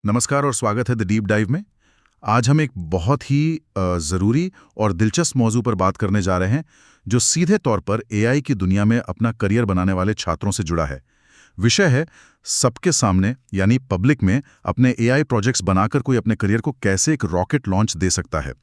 नमस्कार और स्वागत है द डीप डाइव में। आज हम एक बहुत ही ज़रूरी और दिलचस्प मौजू पर बात करने जा रहे हैं जो सीधे तौर पर एआई की दुनिया में अपना करियर बनाने वाले छात्रों से जुड़ा है। विषय है सबके सामने यानी पब्लिक में अपने एआई प्रोजेक्ट्स बनाकर कोई अपने करियर को कैसे एक रॉकेट लॉन्च दे सकता है।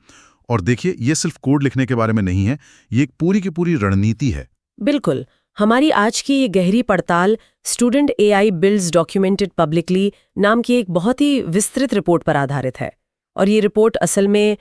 और देखिए, ये सिर्फ कोड लिखने के बारे में नहीं है, ये एक पूरी की पूरी रणनीति है। बिल्कुल। हमारी आज की ये गहरी पड़ताल student AI builds documented publicly नाम की एक बहुत ही विस्तृत रिपोर्ट पर आधारित है। और ये रिपोर्ट असल में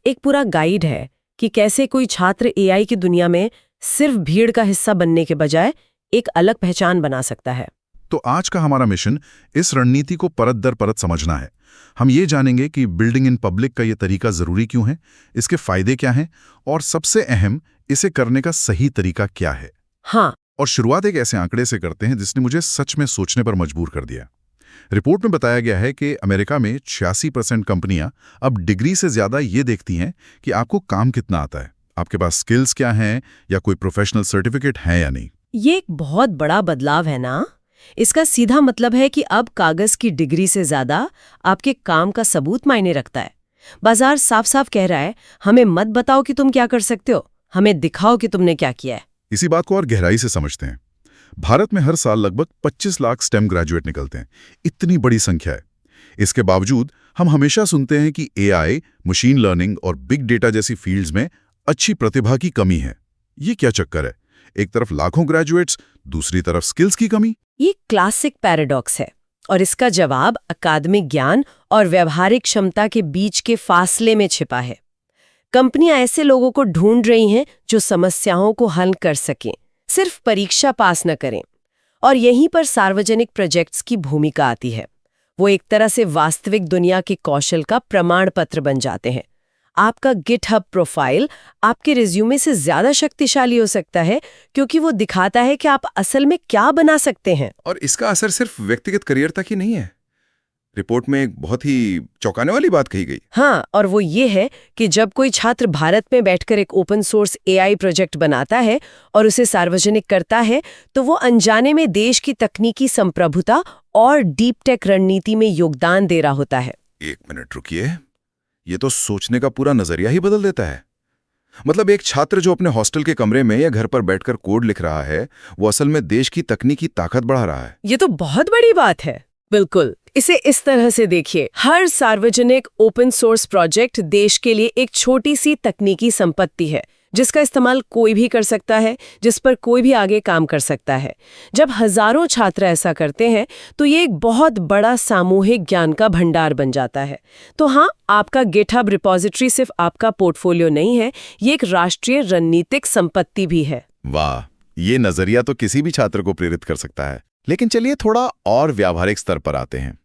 एक पूरा गाइड है कि कैसे कोई छात्र एआई की दुनिया में सिर्फ भीड़ का हिस्सा बनने के बजाय एक अलग पहचान बना सकता है। तो आज का हमारा मिशन इस रणनीति को परत दर परत समझना है। हम ये जानेंगे कि बिल्डिंग इन पब्लिक का ये तरीका ज़रूरी क्यों है, इसके फायदे क्या हैं और सबसे अहम, इसे करने का सही तरीका क्या है। हाँ, और शुरुआत एक ऐसे आंकड़े से करते हैं जिसने मुझे सच में सोचने पर मजबूर कर दिया। रिपोर्ट में बताया गया है कि अमेरिका में 86% कंपनियां अब डिग्री से ज्यादा ये देखती हैं कि आपको काम कितना आता है, आपके पास स्किल्स क्या हैं या कोई प्रोफेशनल सर्टिफिकेट है या नहीं। ये एक बहुत बड़ा बदलाव है ना। इसका सीधा मतलब है कि अब कागज की डिग्री से ज्यादा आपके काम का सबूत मायने रखता है। बाजार साफ साफ कह रहा है, हमें मत बताओ कि तुम क्या कर सकते हो, हमें दिखाओ कि तुमने क्या किया है। इसी बात को और गहराई से समझते हैं। भारत में हर साल लगभग 25 लाख स्टेम ग्रेजुएट निकलते हैं। इतनी बड़ी संख्या है। इसके बावजूद हम हमेशा सुनते हैं कि एआई, मशीन लर्निंग और बिग डेटा जैसी फील्ड्स में अच्छी प्रतिभा की कमी है। ये क्या चक्कर है? एक तरफ लाखों ग्रेजुएट्स, दूसरी तरफ स्किल्स की कमी। ये क्लासिक पैराडॉक्स है और इसका जवाब अकादमिक ज्ञान और व्यावहारिक क्षमता के बीच के फासले में छिपा है। कंपनियां ऐसे लोगों को ढूंढ रही हैं जो समस्याओं को हल कर सकें, सिर्फ परीक्षा पास न करें। और यहीं पर सार्वजनिक प्रोजेक्ट्स की भूमिका आती है। वो एक तरह से वास्तविक दुनिया के कौशल का प्रमाण पत्र बन जाते हैं। आपका गिटहब प्रोफाइल आपके रिज्यूमे से ज्यादा शक्तिशाली हो सकता है क्योंकि वो दिखाता है कि आप असल में क्या बना सकते हैं। और इसका असर सिर्फ व्यक्तिगत करियर तक ही नहीं है। रिपोर्ट में एक बहुत ही चौंकाने वाली बात कही गई। हाँ, और वो ये है कि जब कोई छात्र भारत में बैठकर एक ओपन सोर्स एआई प्रोजेक्ट बनाता है और उसे सार्वजनिक करता है, तो वो अनजाने में देश की तकनीकी संप्रभुता और डीप टेक रणनीति में योगदान दे रहा होता है। एक मिनट रुकिए, ये तो सोचने का पूरा नजरिया ही बदल देता है। मतलब एक छात्र जो अपने हॉस्टल के कमरे में या घर पर बैठकर कोड लिख रहा है, वो असल में देश की तकनीकी ताकत बढ़ा रहा है। ये तो बहुत बड़ी बात है। बिल्कुल, इसे इस तरह से देखिए, हर सार्वजनिक ओपन सोर्स प्रोजेक्ट देश के लिए एक छोटी सी तकनीकी संपत्ति है जिसका इस्तेमाल कोई भी कर सकता है, जिस पर कोई भी आगे काम कर सकता है। जब हजारों छात्र ऐसा करते हैं तो ये एक बहुत बड़ा सामूहिक ज्ञान का भंडार बन जाता है। तो हाँ, आपका गिटहब रिपॉजिटरी सिर्फ आपका पोर्टफोलियो नहीं है, ये एक राष्ट्रीय रणनीतिक संपत्ति भी है। वाह, ये नजरिया तो किसी भी छात्र को प्रेरित कर सकता है। लेकिन चलिए थोड़ा और व्यावहारिक स्तर पर आते हैं।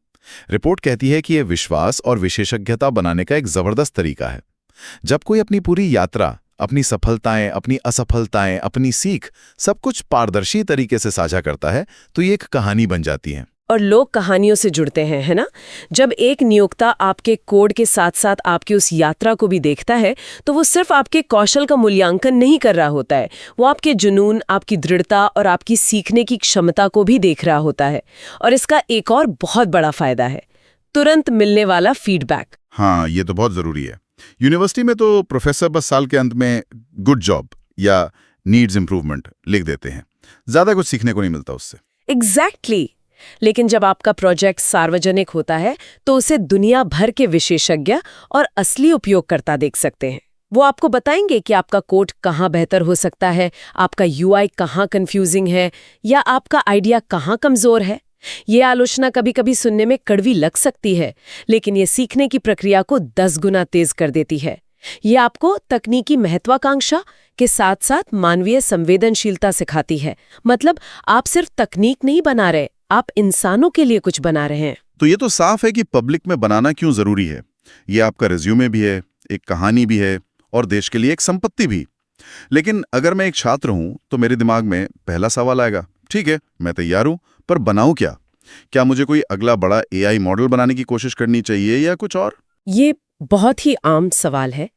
रिपोर्ट कहती है कि यह विश्वास और विशेषज्ञता बनाने का एक जबरदस्त तरीका है। जब कोई अपनी पूरी यात्रा, अपनी सफलताएं, अपनी असफलताएं, अपनी सीख, सब कुछ पारदर्शी तरीके से साझा करता है, तो ये एक कहानी बन जाती है। और लोग कहानियों से जुड़ते हैं, है ना? जब एक नियोक्ता आपके कोड के साथ साथ आपकी उस यात्रा को भी देखता है, तो वो सिर्फ आपके कौशल का मूल्यांकन नहीं कर रहा होता है, वो आपके जुनून, आपकी दृढ़ता और आपकी सीखने की क्षमता को भी देख रहा होता है। और इसका एक और बहुत बड़ा फायदा है, तुरंत मिलने वाला फीडबैक। हाँ, ये तो बहुत जरूरी है। यूनिवर्सिटी में तो प्रोफेसर बस साल के अंत में गुड जॉब या नीड्स इंप्रूवमेंट लिख देते हैं, ज्यादा कुछ सीखने को नहीं मिलता उससे। एग्जैक्टली। लेकिन जब आपका प्रोजेक्ट सार्वजनिक होता है तो उसे दुनिया भर के विशेषज्ञ और असली उपयोगकर्ता देख सकते हैं। वो आपको बताएंगे कि आपका कोड कहाँ बेहतर हो सकता है, आपका यूआई कहाँ कंफ्यूजिंग है या आपका आइडिया कहाँ कमजोर है। ये आलोचना कभी कभी सुनने में कड़वी लग सकती है, लेकिन ये सीखने की प्रक्रिया को 10 गुना तेज कर देती है। ये आपको तकनीकी महत्वाकांक्षा के साथ साथ मानवीय संवेदनशीलता सिखाती है। मतलब आप सिर्फ तकनीक नहीं बना रहे, आप इंसानों के लिए कुछ बना रहे हैं। तो ये तो साफ है कि पब्लिक में बनाना क्यों जरूरी है। ये आपका रिज्यूमे भी है, एक कहानी भी है और देश के लिए एक संपत्ति भी। लेकिन अगर मैं एक छात्र हूं तो मेरे दिमाग में पहला सवाल आएगा, ठीक है, मैं तैयार हूं, पर बनाऊं क्या? क्या मुझे कोई अगला बड़ा एआई मॉडल बनाने की कोशिश करनी चाहिए या कुछ और? ये बहुत ही आम सवाल है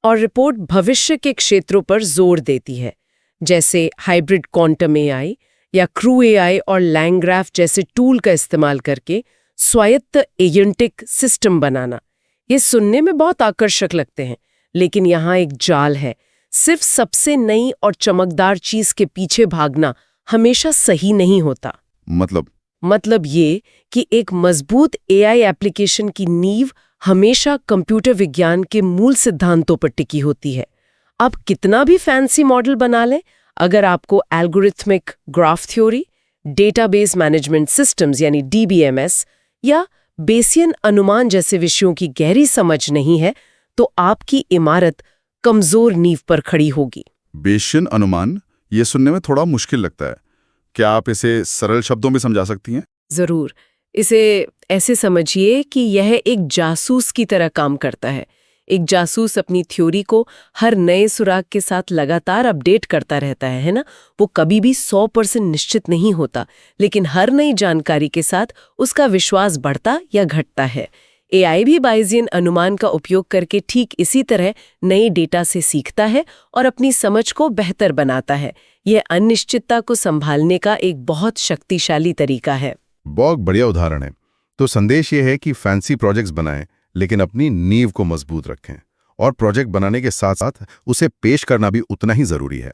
और रिपोर्ट भविष्य के क्षेत्रों पर जोर देती है, जैसे हाइब्रिड क्वांटम एआई या क्रू एआई और लैंग्राफ जैसे टूल का इस्तेमाल करके स्वायत्त एजेंटिक सिस्टम बनाना। ये सुनने में बहुत आकर्षक लगते हैं, लेकिन यहाँ एक जाल है। सिर्फ सबसे नई और चमकदार चीज के पीछे भागना हमेशा सही नहीं होता। मतलब ये कि एक मजबूत एआई एप्लीकेशन की नींव हमेशा कंप्यूटर विज्ञान के मूल सिद्धांतों पर टिकी होती है। आप कितना भी फैंसी मॉडल बना लें, अगर आपको algorithmic graph theory, database management systems यानी डीबीएमएस या बेसियन अनुमान जैसे विषयों की गहरी समझ नहीं है, तो आपकी इमारत कमजोर नींव पर खड़ी होगी। बेसियन अनुमान, ये सुनने में थोड़ा मुश्किल लगता है। क्या आप इसे सरल शब्दों में समझा सकती हैं? जरूर। इसे ऐसे समझिए कि यह एक जासूस की तरह काम करता है। एक जासूस अपनी थ्योरी को हर नए सुराग के साथ लगातार अपडेट करता रहता है ना? वो कभी भी 100% निश्चित नहीं होता, लेकिन हर नई जानकारी के साथ उसका विश्वास बढ़ता या घटता है। एआई भी बायजियन अनुमान का उपयोग करके ठीक इसी तरह नए डेटा से सीखता है और अपनी समझ को बेहतर बनाता है। यह अनिश्चितता को संभालने का एक बहुत शक्तिशाली तरीका है। बहुत बढ़िया उदाहरण है। तो संदेश ये है कि फैंसी प्रोजेक्ट्स बनाएं, लेकिन अपनी नींव को मजबूत रखें, और प्रोजेक्ट बनाने के साथ साथ उसे पेश करना भी उतना ही जरूरी है।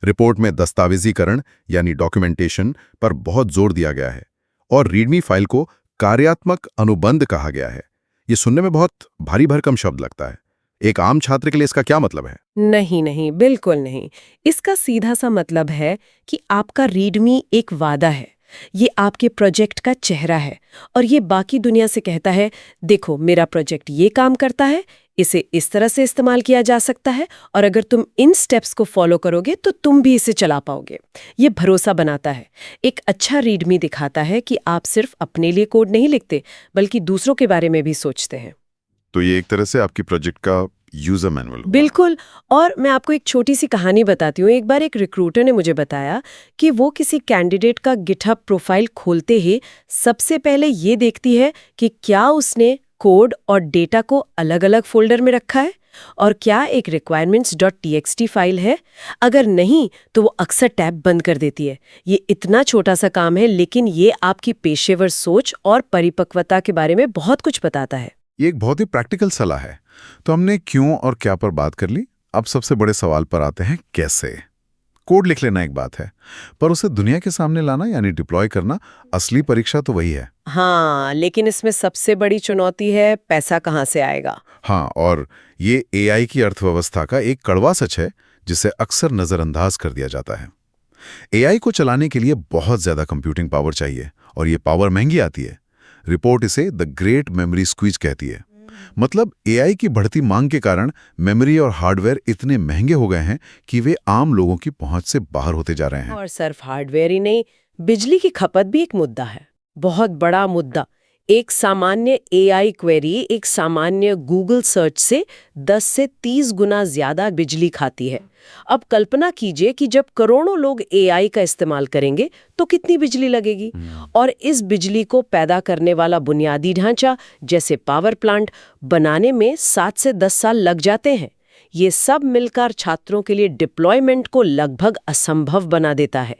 रिपोर्ट में दस्तावेजीकरण यानी डॉक्यूमेंटेशन पर बहुत जोर दिया गया है, और रीडमी फाइल को कार्यात्मक अनुबंध कहा गया है। ये सुनने में बहुत भारी भरकम शब्द लगता है। एक आम छात्र के लिए इसका क्या मतलब है? नहीं, बिल्कुल नहीं। इसका सीधा सा मतलब है कि आपका रीडमी एक वादा है। ये आपके प्रोजेक्ट का चेहरा है, और ये बाकी दुनिया से कहता है, देखो मेरा प्रोजेक्ट ये काम करता है, इसे इस तरह से इस्तेमाल किया जा सकता है, और अगर तुम इन स्टेप्स को फॉलो करोगे तो तुम भी इसे चला पाओगे। ये भरोसा बनाता है। एक अच्छा रीडमी दिखाता है कि आप सिर्फ अपने लिए कोड नहीं लिखते, बल्कि दूसरों के बारे में भी सोचते हैं। तो ये एक तरह से आपकी प्रोजेक्ट का यूजर मैनुअल हुआ। बिल्कुल। और मैं आपको एक छोटी सी कहानी बताती हूँ। एक बार एक रिक्रूटर ने मुझे बताया कि वो किसी कैंडिडेट का गिटहब प्रोफाइल खोलते ही सबसे पहले ये देखती है कि क्या उसने कोड और डेटा को अलग-अलग फोल्डर में रखा है, और क्या एक requirements.txt फाइल है। अगर नहीं, तो वो अक्सर टैब बंद कर देती है। ये इतना छोटा सा काम है, लेकिन ये आपकी पेशेवर सोच और परिपक्वता के बारे में बहुत कुछ बताता है। ये एक बहुत ही प्रैक्टिकल सलाह है। तो हमने क्यों और क्या पर बात कर ली। अब सबसे बड़े सवाल पर आते हैं, कैसे। कोड लिख लेना एक बात है, पर उसे दुनिया के सामने लाना यानी डिप्लॉय करना, असली परीक्षा तो वही है। हाँ, लेकिन इसमें सबसे बड़ी चुनौती है, पैसा कहाँ से आएगा। हाँ, और ये एआई की अर्थव्यवस्था का एक कड़वा सच है जिसे अक्सर नजरअंदाज कर दिया जाता है। एआई को चलाने के लिए बहुत ज्यादा कंप्यूटिंग पावर चाहिए, और ये पावर महंगी आती है। रिपोर्ट इसे द ग्रेट मेमोरी स्क्वीज कहती है। मतलब एआई की बढ़ती मांग के कारण मेमोरी और हार्डवेयर इतने महंगे हो गए हैं कि वे आम लोगों की पहुंच से बाहर होते जा रहे हैं। और सिर्फ हार्डवेयर ही नहीं, बिजली की खपत भी एक मुद्दा है, बहुत बड़ा मुद्दा। एक सामान्य एआई क्वेरी एक सामान्य गूगल सर्च से 10 से 30 गुना ज्यादा बिजली खाती है। अब कल्पना कीजिए कि जब करोड़ों लोग एआई का इस्तेमाल करेंगे तो कितनी बिजली लगेगी। और इस बिजली को पैदा करने वाला बुनियादी ढांचा जैसे पावर प्लांट बनाने में 7 से 10 साल लग जाते हैं। ये सब मिलकर छात्रों के लिए डिप्लॉयमेंट को लगभग असंभव बना देता है।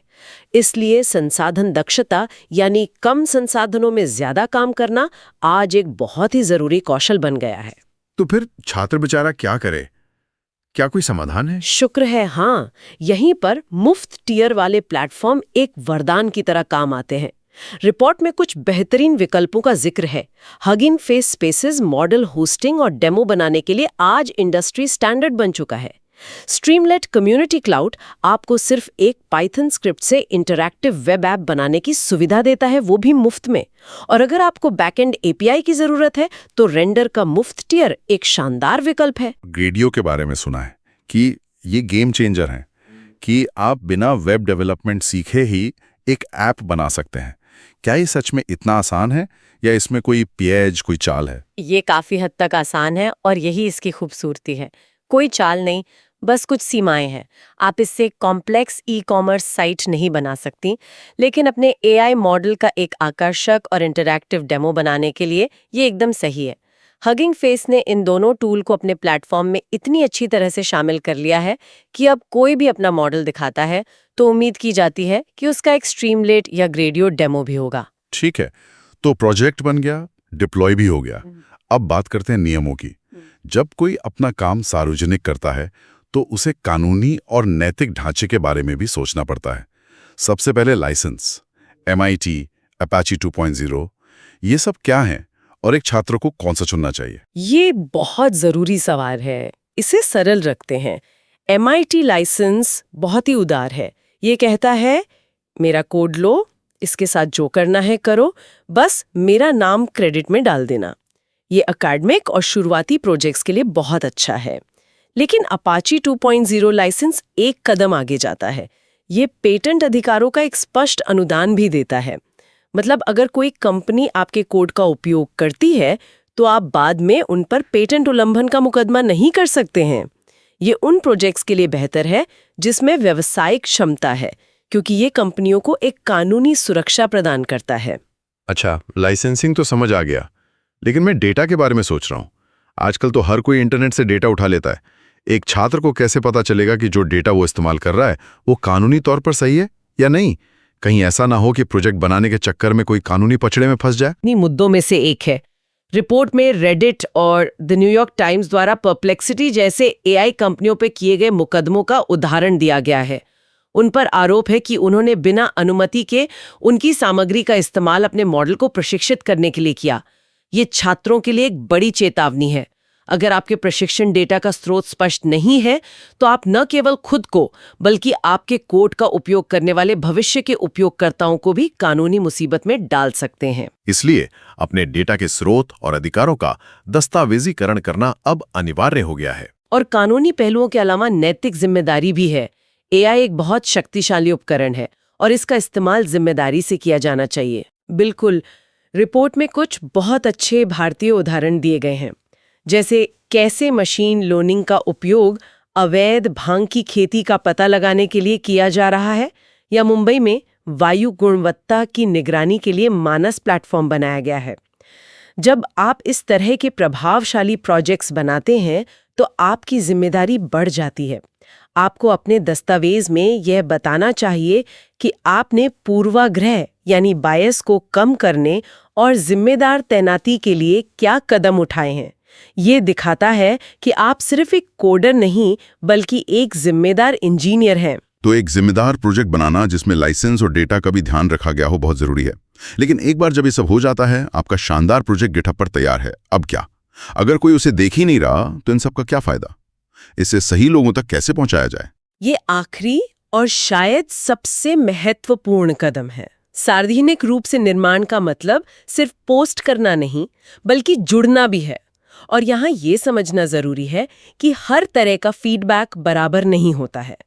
इसलिए संसाधन दक्षता यानी कम संसाधनों में ज्यादा काम करना आज एक बहुत ही जरूरी कौशल बन गया है। तो फिर छात्र बेचारा क्या करे? क्या कोई समाधान है? शुक्र है, हाँ। यहीं पर मुफ्त टियर वाले प्लेटफॉर्म एक वरदान की तरह काम आते हैं। रिपोर्ट में कुछ बेहतरीन विकल्पों का जिक्र है। Hugging face spaces model hosting और डेमो बनाने के लिए आज इंडस्ट्री स्टैंडर्ड बन चुका है। स्ट्रीमलेट कम्युनिटी क्लाउड आपको सिर्फ एक पाइथन स्क्रिप्ट से इंटरैक्टिव वेब ऐप बनाने की सुविधा देता है, वो भी मुफ्त में। और अगर आपको बैकएंड एपीआई की जरूरत है तो रेंडर का मुफ्त टियर एक शानदार विकल्प है। ग्रेडियो के बारे में सुना है कि ये गेम चेंजर है, कि आप बिना वेब डेवलपमेंट सीखे ही एक ऐप बना सकते हैं। क्या ये सच में इतना आसान है, या इसमें कोई पेज, कोई चाल है? ये काफी हद तक आसान है, और यही इसकी खूबसूरती है। कोई चाल नहीं, बस कुछ सीमाएं हैं। आप इससे कॉम्प्लेक्स ई-कॉमर्स साइट नहीं बना सकती, लेकिन अपने एआई मॉडल का एक आकर्षक और इंटरैक्टिव डेमो बनाने के लिए ये एकदम सही है। हगिंग फेस ने इन दोनों टूल को अपने प्लेटफॉर्म में इतनी अच्छी तरह से शामिल कर लिया है कि अब कोई भी अपना मॉडल दिखाता है तो उम्मीद की जाती है कि उसका एक स्ट्रीमलेट या ग्रेडियो डेमो भी होगा। ठीक है, तो प्रोजेक्ट बन गया, डिप्लॉय भी हो गया। अब बात करते हैं नियमों की। जब कोई अपना काम सार्वजनिक करता है तो उसे कानूनी और नैतिक ढांचे के बारे में भी सोचना पड़ता है। सबसे पहले लाइसेंस, MIT, Apache 2.0, ये सब क्या है और एक छात्र को कौन सा चुनना चाहिए? ये बहुत जरूरी सवाल है। इसे सरल रखते हैं। MIT लाइसेंस बहुत ही उदार है। ये कहता है मेरा कोड लो, इसके साथ जो करना है करो, बस मेरा नाम क्रेडिट में डाल देना। ये एकेडमिक और शुरुआती प्रोजेक्ट्स के लिए बहुत अच्छा है। लेकिन Apache 2.0 लाइसेंस एक कदम आगे जाता है। ये पेटेंट अधिकारों का एक स्पष्ट अनुदान भी देता है। मतलब अगर कोई कंपनी आपके कोड का उपयोग करती है तो आप बाद में उन पर पेटेंट उल्लंघन का मुकदमा नहीं कर सकते हैं। ये उन प्रोजेक्ट्स के लिए बेहतर है जिसमें व्यावसायिक क्षमता है, क्योंकि ये कंपनियों को एक कानूनी सुरक्षा प्रदान करता है। अच्छा, लाइसेंसिंग तो समझ आ गया, लेकिन मैं डेटा के बारे में सोच रहा हूँ। आजकल तो हर कोई इंटरनेट से डेटा उठा लेता है। एक छात्र को कैसे पता चलेगा कि जो डेटा वो इस्तेमाल कर रहा है वो कानूनी तौर पर सही है या नहीं? कहीं ऐसा ना हो कि प्रोजेक्ट बनाने के चक्कर में कोई कानूनी पचड़े में फंस जाए। इन्हीं मुद्दों में से एक है। रिपोर्ट में रेडिट और द न्यूयॉर्क टाइम्स द्वारा परप्लेक्सिटी जैसे AI कंपनियों पर किए गए मुकदमों का उदाहरण दिया गया है। उन पर आरोप है कि उन्होंने बिना अनुमति के उनकी सामग्री का इस्तेमाल अपने मॉडल को प्रशिक्षित करने के लिए किया। ये छात्रों के लिए एक बड़ी चेतावनी है। अगर आपके प्रशिक्षण डेटा का स्रोत स्पष्ट नहीं है तो आप न केवल खुद को बल्कि आपके कोड का उपयोग करने वाले भविष्य के उपयोगकर्ताओं को भी कानूनी मुसीबत में डाल सकते हैं। इसलिए अपने डेटा के स्रोत और अधिकारों का दस्तावेजीकरण करना अब अनिवार्य हो गया है। और कानूनी पहलुओं के अलावा नैतिक जिम्मेदारी भी है। AI एक बहुत शक्तिशाली उपकरण है और इसका इस्तेमाल जिम्मेदारी से किया जाना चाहिए। बिल्कुल। रिपोर्ट में कुछ बहुत अच्छे भारतीय उदाहरण दिए गए हैं, जैसे कैसे मशीन लर्निंग का उपयोग अवैध भांग की खेती का पता लगाने के लिए किया जा रहा है, या मुंबई में वायु गुणवत्ता की निगरानी के लिए मानस प्लेटफॉर्म बनाया गया है। जब आप इस तरह के प्रभावशाली प्रोजेक्ट्स बनाते हैं तो आपकी जिम्मेदारी बढ़ जाती है। आपको अपने दस्तावेज में यह बताना चाहिए कि आपने पूर्वाग्रह यानी बायस को कम करने और जिम्मेदार तैनाती के लिए क्या कदम उठाए हैं। ये दिखाता है कि आप सिर्फ एक कोडर नहीं बल्कि एक जिम्मेदार इंजीनियर हैं। तो एक जिम्मेदार प्रोजेक्ट बनाना जिसमें लाइसेंस और डेटा का भी ध्यान रखा गया हो बहुत जरूरी है। लेकिन एक बार जब ये सब हो जाता है, आपका शानदार प्रोजेक्ट गिटहब पर तैयार है, अब क्या? अगर कोई उसे देख ही नहीं रहा तो इन सब का क्या फायदा? इसे सही लोगों तक कैसे पहुंचाया जाए? ये आखिरी और शायद सबसे महत्वपूर्ण कदम है। सार्वजनिक रूप से निर्माण का मतलब सिर्फ पोस्ट करना नहीं बल्कि जुड़ना भी है। और यहाँ ये समझना जरूरी है कि हर तरह का फीडबैक बराबर नहीं होता है।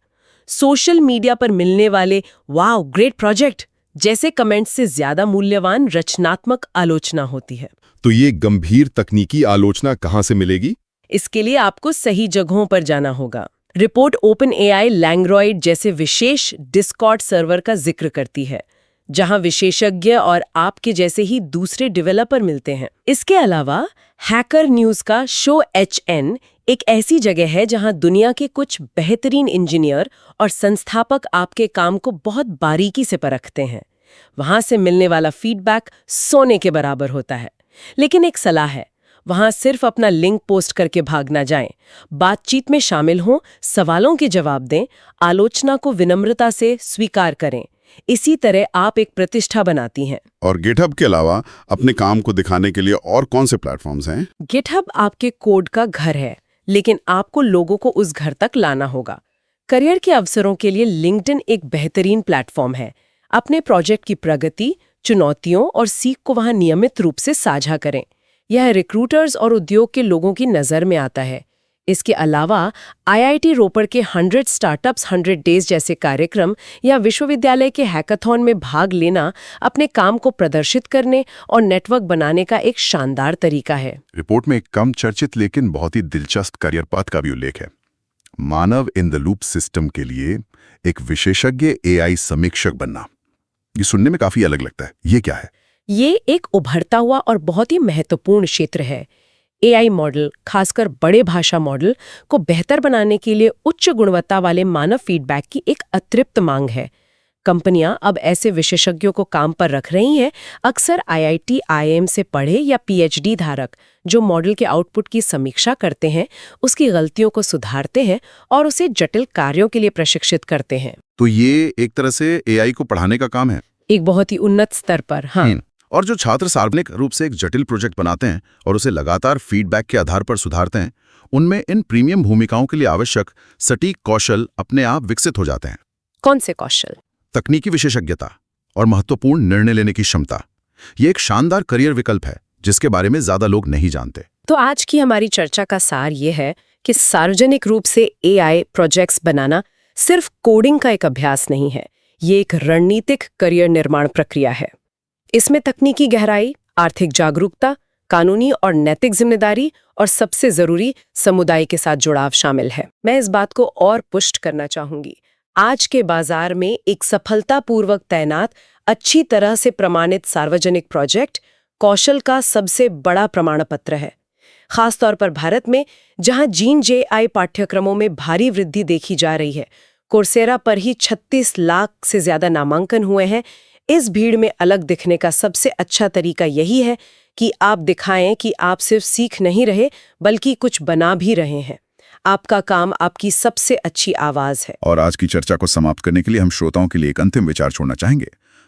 सोशल मीडिया पर मिलने वाले वाओ ग्रेट प्रोजेक्ट जैसे कमेंट्स से ज्यादा मूल्यवान रचनात्मक आलोचना होती है। तो ये गंभीर तकनीकी आलोचना कहाँ से मिलेगी? इसके लिए आपको सही जगहों पर जाना होगा। रिपोर्ट OpenAI लैंग्रॉइड जैसे विशेष डिस्कॉर्ड सर्वर का जिक्र करती है, जहां विशेषज्ञ और आपके जैसे ही दूसरे डेवलपर मिलते हैं। इसके अलावा हैकर न्यूज़ का शो HN एक ऐसी जगह है जहां दुनिया के कुछ बेहतरीन इंजीनियर और संस्थापक आपके काम को बहुत बारीकी से परखते हैं। वहां से मिलने वाला फीडबैक सोने के बराबर होता है। लेकिन एक सलाह है, वहां सिर्फ अपना लिंक पोस्ट करके भाग ना जाएं। बातचीत में शामिल हों, सवालों के जवाब दें, आलोचना को विनम्रता से स्वीकार करें। इसी तरह आप एक प्रतिष्ठा बनाती हैं। और गिटहब के अलावा अपने काम को दिखाने के लिए और कौन से प्लेटफॉर्म्स हैं? गिटहब आपके कोड का घर है, लेकिन आपको लोगों को उस घर तक लाना होगा। करियर के अवसरों के लिए लिंक्डइन एक बेहतरीन प्लेटफॉर्म है। अपने प्रोजेक्ट की प्रगति, चुनौतियों और सीख को वहां नियमित रूप से साझा करें। यह रिक्रूटर्स और उद्योग के लोगों की नज़र में आता है। इसके अलावा IIT रोपड़ के 100 स्टार्टअप्स 100 डेज जैसे कार्यक्रम या विश्वविद्यालय के हैकाथॉन में भाग लेना अपने काम को प्रदर्शित करने और नेटवर्क बनाने का एक शानदार तरीका है। रिपोर्ट में एक कम चर्चित लेकिन बहुत ही दिलचस्प करियर पाथ का भी उल्लेख है। मानव इन द लूप सिस्टम के लिए एक विशेषज्ञ AI समीक्षक बनना। ये सुनने में काफी अलग लगता है। ये क्या है? ये एक उभरता हुआ और बहुत ही महत्वपूर्ण क्षेत्र है। AI मॉडल, खासकर बड़े भाषा मॉडल को बेहतर बनाने के लिए उच्च गुणवत्ता वाले मानव फीडबैक की एक अतृप्त मांग है। कंपनियां अब ऐसे विशेषज्ञों को काम पर रख रही हैं, अक्सर IIT, IIM से पढ़े या PhD धारक, जो मॉडल के आउटपुट की समीक्षा करते हैं, उसकी गलतियों को सुधारते हैं और उसे जटिल कार्यों के लिए प्रशिक्षित करते हैं। तो ये एक तरह से AI को पढ़ाने का काम है। एक बहुत ही उन्नत स्तर पर। हाँ। और जो छात्र सार्वजनिक रूप से एक जटिल प्रोजेक्ट बनाते हैं और उसे लगातार फीडबैक के आधार पर सुधारते हैं, उनमें इन प्रीमियम भूमिकाओं के लिए आवश्यक सटीक कौशल अपने आप विकसित हो जाते हैं। कौन से कौशल? तकनीकी विशेषज्ञता और महत्वपूर्ण निर्णय लेने की क्षमता। ये एक शानदार करियर विकल्प है जिसके बारे में ज्यादा लोग नहीं जानते। तो आज की हमारी चर्चा का सार ये है कि सार्वजनिक रूप से AI प्रोजेक्ट्स बनाना सिर्फ कोडिंग का एक अभ्यास नहीं है, ये एक रणनीतिक करियर निर्माण प्रक्रिया है। इसमें तकनीकी गहराई, आर्थिक जागरूकता, कानूनी और नैतिक जिम्मेदारी और सबसे जरूरी समुदाय के साथ जुड़ाव शामिल है। मैं इस बात को और पुष्ट करना चाहूंगी। आज के बाजार में एक सफलतापूर्वक तैनात, अच्छी तरह से प्रमाणित सार्वजनिक प्रोजेक्ट कौशल का सबसे बड़ा प्रमाण पत्र है। खासतौर पर भारत में, जहां जीन-AI पाठ्यक्रमों में भारी वृद्धि देखी जा रही है। कोर्सेरा पर ही 36 लाख से ज्यादा नामांकन हुए हैं। इस भीड़ में अलग दिखने का सबसे अच्छा तरीका यही है कि आप दिखाएं कि आप सिर्फ सीख नहीं रहे, बल्कि कुछ बना भी रहे हैं। आपका काम आपकी सबसे अच्छी आवाज है। और आज की चर्चा को समाप्त करने के लिए हम श्रोताओं के लिए एक अंतिम विचार छोड़ना चाहेंगे।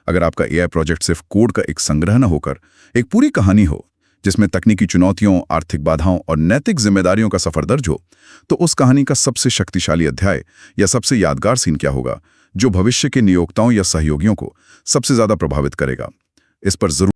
अगर आपका AI प्रोजेक्ट सिर्फ कोड का एक संग्रह न होकर एक पूरी कहानी हो, जिसमें तकनीकी चुनौतियों, आर्थिक बाधाओं और नैतिक जिम्मेदारियों का सफर दर्ज हो, तो उस कहानी का सबसे शक्तिशाली अध्याय या सबसे यादगार सीन क्या होगा, जो भविष्य के नियोक्ताओं या सहयोगियों को सबसे ज्यादा प्रभावित करेगा? इस पर जरूर